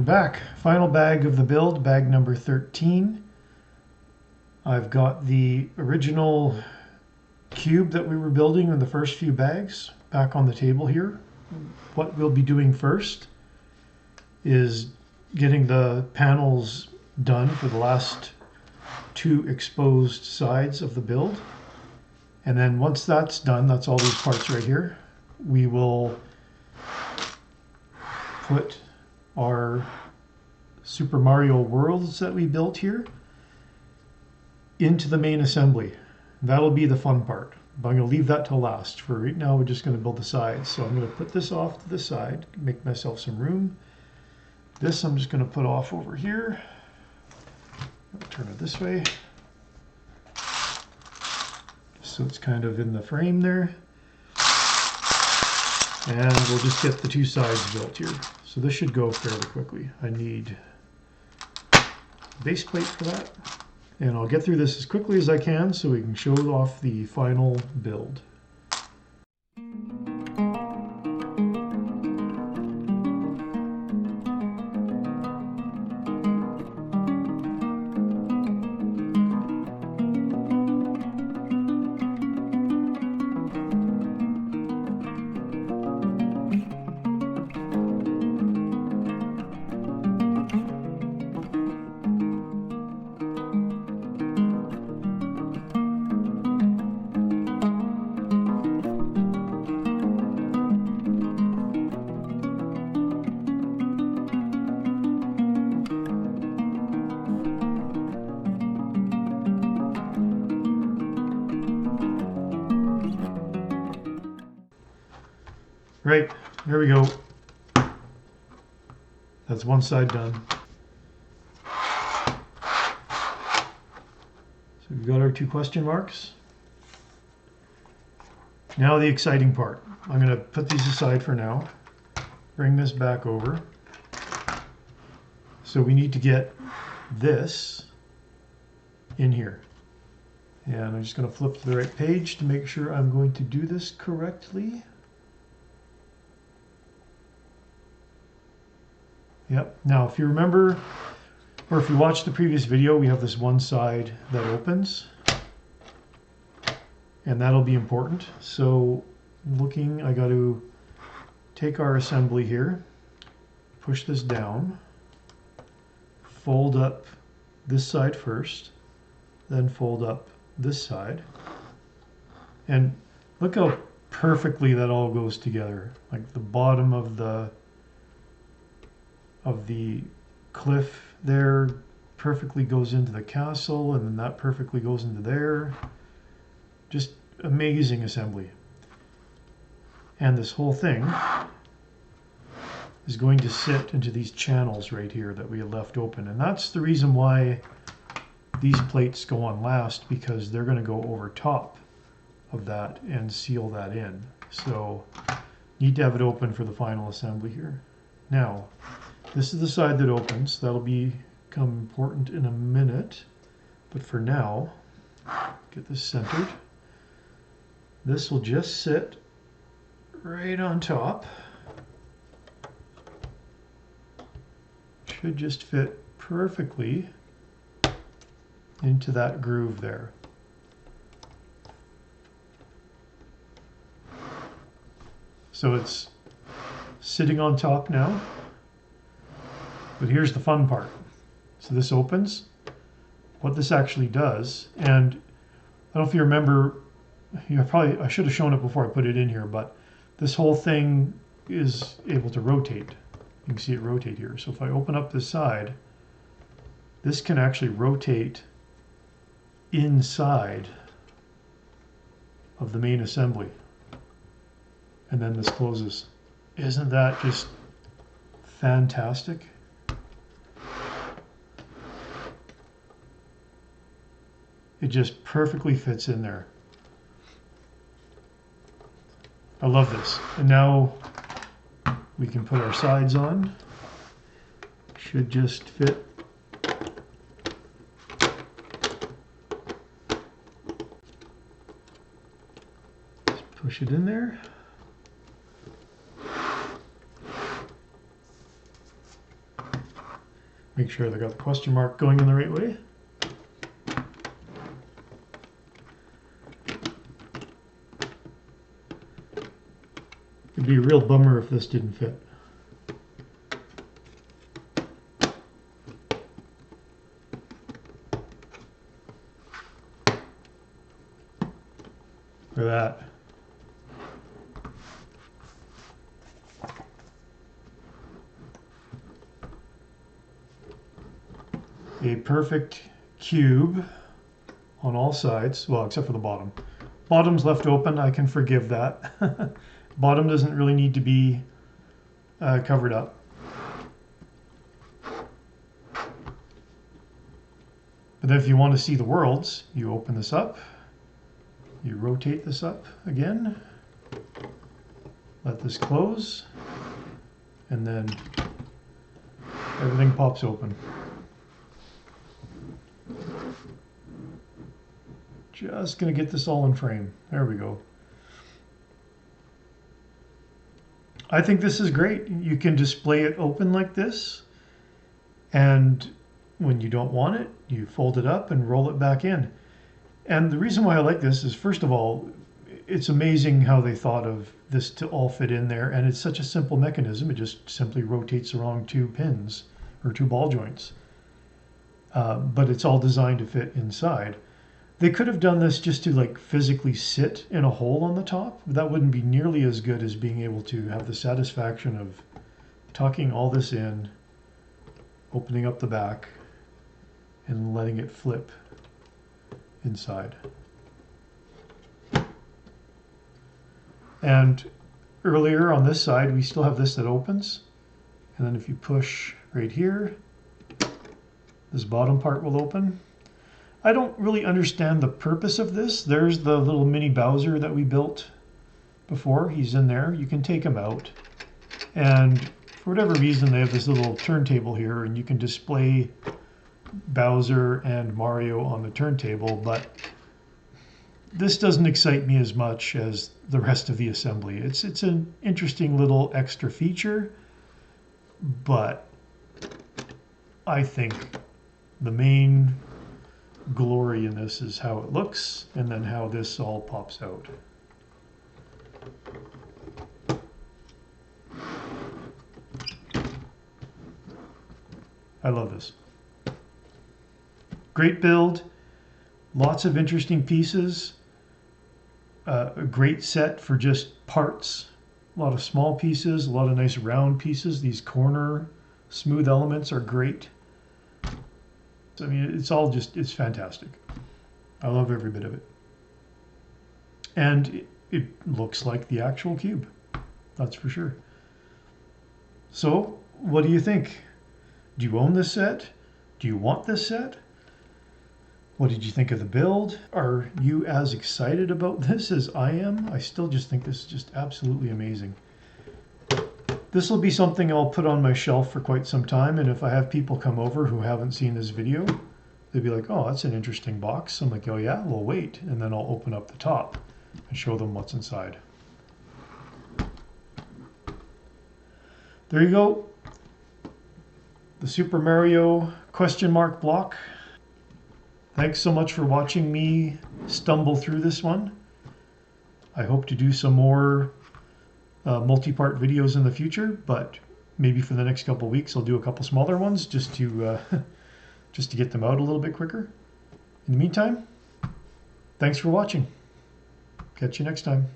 back. Final bag of the build, bag number 13. I've got the original cube that we were building in the first few bags back on the table here. What we'll be doing first is getting the panels done for the last two exposed sides of the build. And then once that's done, that's all these parts right here, we will put our Super Mario Worlds that we built here into the main assembly. That'll be the fun part, but I'm going to leave that till last. For right now, we're just going to build the sides. So I'm going to put this off to the side, make myself some room. This I'm just going to put off over here. I'll turn it this way, so it's kind of in the frame there. And we'll just get the two sides built here. So this should go fairly quickly. I need a base plate for that. And I'll get through this as quickly as I can so we can show off the final build. Right, there we go. That's one side done. So we've got our two question marks. Now the exciting part. I'm going to put these aside for now. Bring this back over. So we need to get this in here. And I'm just going to flip to the right page to make sure I'm going to do this correctly. Yep. Now, if you remember, or if you watched the previous video, we have this one side that opens, and that'll be important. So, I got to take our assembly here, push this down, fold up this side first, then fold up this side, and look how perfectly that all goes together. Like the bottom of the cliff there perfectly goes into the castle, and then that perfectly goes into there. Just amazing assembly. And this whole thing is going to sit into these channels right here that we had left open, and that's the reason why these plates go on last, because they're going to go over top of that and seal that in. So need to have it open for the final assembly here. Now, this is the side that opens. That'll become important in a minute. But for now, get this centered. This will just sit right on top. Should just fit perfectly into that groove there. So it's sitting on top now. But here's the fun part. So this opens. What this actually does, and I don't know if you remember, I should have shown it before I put it in here, but this whole thing is able to rotate. You can see it rotate here. So if I open up this side, this can actually rotate inside of the main assembly. And then this closes. Isn't that just fantastic? It just perfectly fits in there. I love this. And now we can put our sides on. Should just fit. Just push it in there. Make sure they got the question mark going in the right way. It'd be a real bummer if this didn't fit. Look at that. A perfect cube on all sides, well, except for the bottom. Bottom's left open, I can forgive that. Bottom doesn't really need to be covered up. But then if you want to see the worlds, you open this up, you rotate this up again, let this close, and then everything pops open. Just going to get this all in frame. There we go. I think this is great. You can display it open like this, and when you don't want it, you fold it up and roll it back in. And the reason why I like this is, first of all, it's amazing how they thought of this to all fit in there, and it's such a simple mechanism. It just simply rotates around 2 pins or 2 ball joints. But it's all designed to fit inside. They could have done this just to like physically sit in a hole on the top. That wouldn't be nearly as good as being able to have the satisfaction of tucking all this in, opening up the back, and letting it flip inside. And earlier on this side, we still have this that opens. And then if you push right here, this bottom part will open. I don't really understand the purpose of this. There's the little mini Bowser that we built before. He's in there. You can take him out. And for whatever reason, they have this little turntable here, and you can display Bowser and Mario on the turntable, but this doesn't excite me as much as the rest of the assembly. It's an interesting little extra feature, but I think the main glory in this is how it looks, and then how this all pops out. I love this. Great build, lots of interesting pieces, a great set for just parts, a lot of small pieces, a lot of nice round pieces. These corner smooth elements are great. I mean, it's all just, it's fantastic. I love every bit of it. And it looks like the actual cube, that's for sure. So, what do you think? Do you own this set? Do you want this set? What did you think of the build? Are you as excited about this as I am? I still just think this is just absolutely amazing. This will be something I'll put on my shelf for quite some time, and if I have people come over who haven't seen this video, they'll be like, oh, that's an interesting box. I'm like, oh yeah, well wait, and then I'll open up the top and show them what's inside. There you go. The Super Mario question mark block. Thanks so much for watching me stumble through this one. I hope to do some more multi-part videos in the future, but maybe for the next couple weeks I'll do a couple smaller ones just to get them out a little bit quicker. In the meantime, thanks for watching. Catch you next time.